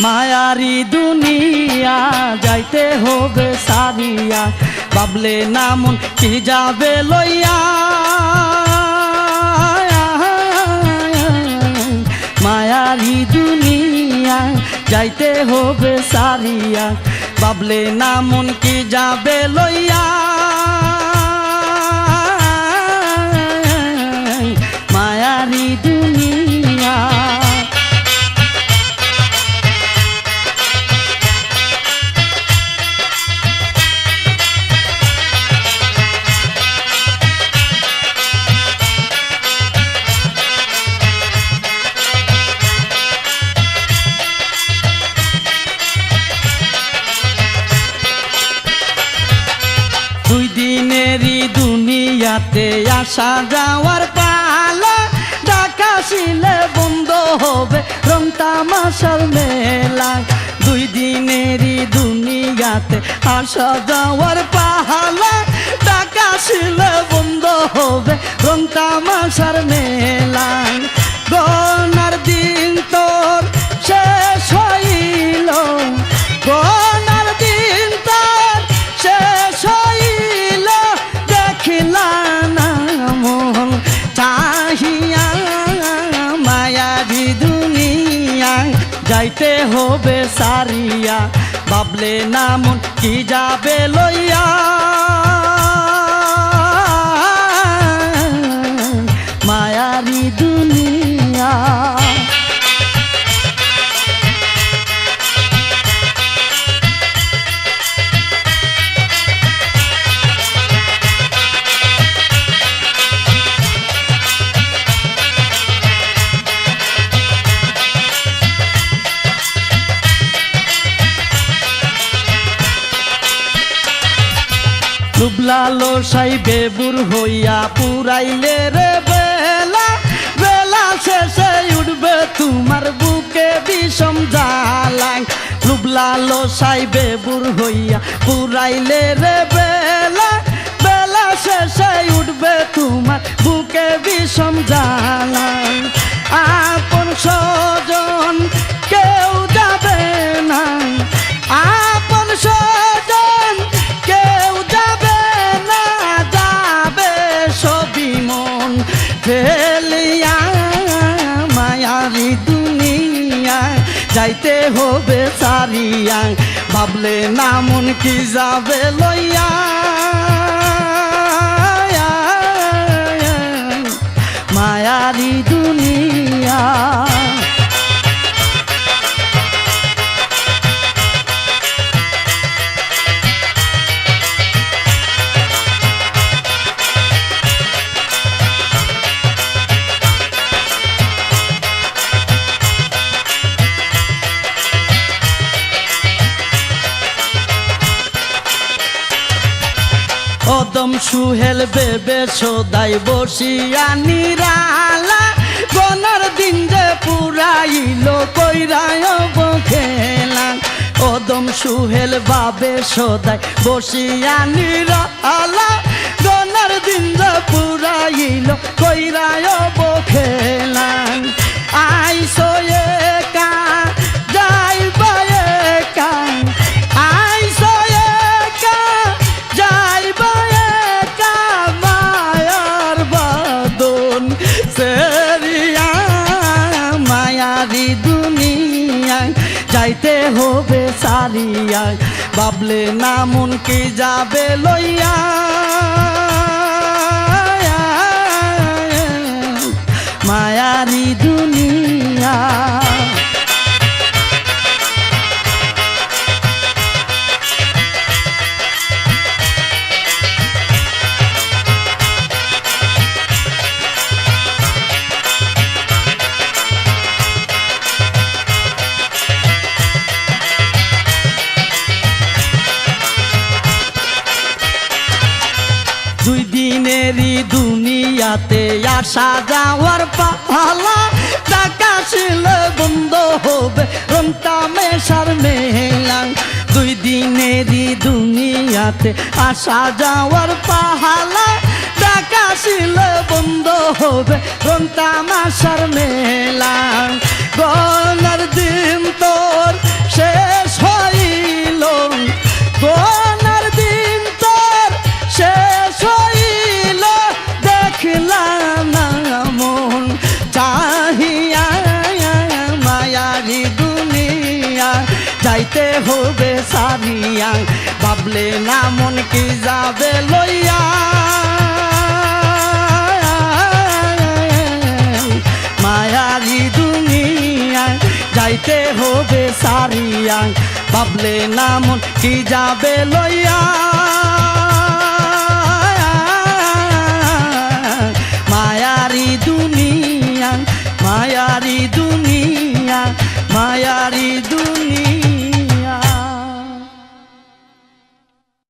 মায়ারি দুনিয়া যাইতে হবে সারিয়া, ভাবলে না মন কি যাবে লইয়া। মায়ারি দুনিয়া যাইতে হবে সারিয়া, ভাবলে না মন কি যাবে লইয়া। মায়ারি দুনিয়া দুই দিনেরই দুনিয়াতে আসা যাওয়ার পালা, ঢাকা শিলে বন্ধ হবে রং তামাশার মেলা। দুই দিনেরই দুনিয়াতে আসা যাওয়ার পালা, ঢাকা শিলে বন্ধ হবে রং তামাশার মেলা। গনার দিন তোর শেষ হইল, গনার দিন তোর শেষ হইল, দেখিলা না মন চাহিয়া। মায়ারি দুনিয়া যাইতে হবে সারিয়া, ভাবলে না মন কি যাবে লইয়া। মায়ারি দুনিয়া লুবলালো সাই বেবুর হইয়া পুরাইলে রে বেলা, বেলা শেষে উঠবে তোমার বুকে বিষম জ্বালা। লুবলালো সাই বেবুর হইয়া পুরাইলে রে বেলা, বেলা শেষে উঠবে তোমার বুকে বিষম জ্বালা। আপন স্বজন কেউ যাবে না, আপন স্বজন কেউ যাবে না, যাবে সবই মন ফেলিয়া। মায়ারি দুনিয়া যাইতে হবে সারিয়া, ভাবলে না মন কি যাবে লইয়া। মায়ারি দুনিয়া কদম সুহেল বেবে সদাই বসিয়া নিরালা, গনার দিন যে পুরাইল কইরায় খেলা। কদম সুহেল বাবে সদাই বসিয়া নিরালা, গনার দিন যে পুরাইল কইরায় খেলা। আইসো একা যাইবা একা, আইসো একা যাইবা একা, মায়ার বাদন সেরিয়া। মায়ারি দুনিয়া যাইতে হবে সারিয়া, ভাবলে না মন কি যাবে লইয়া। মায়ারি দুনিয়া দুই দিনেরই দুনিয়াতে আসা যাওয়ার পালা, ঢাকা শিলে বন্ধ হবে রং তামাশার মেলা। দুই দিনেরই দুনিয়াতে আসা যাওয়ার পালা, ঢাকা শিলে বন্ধ হবে রং তামাশার মেলা। গনার দিন তোর যাইতে হবে সারিয়া ভাবলে না মন কি যাবে লইয়া মায়ারি দুনিয়া যাইতে হবে সারিয়া ভাবলে না মন কি যাবে লইয়া মায়ারি দুনিয়া মায়ারি দুনিয়া মায়ারি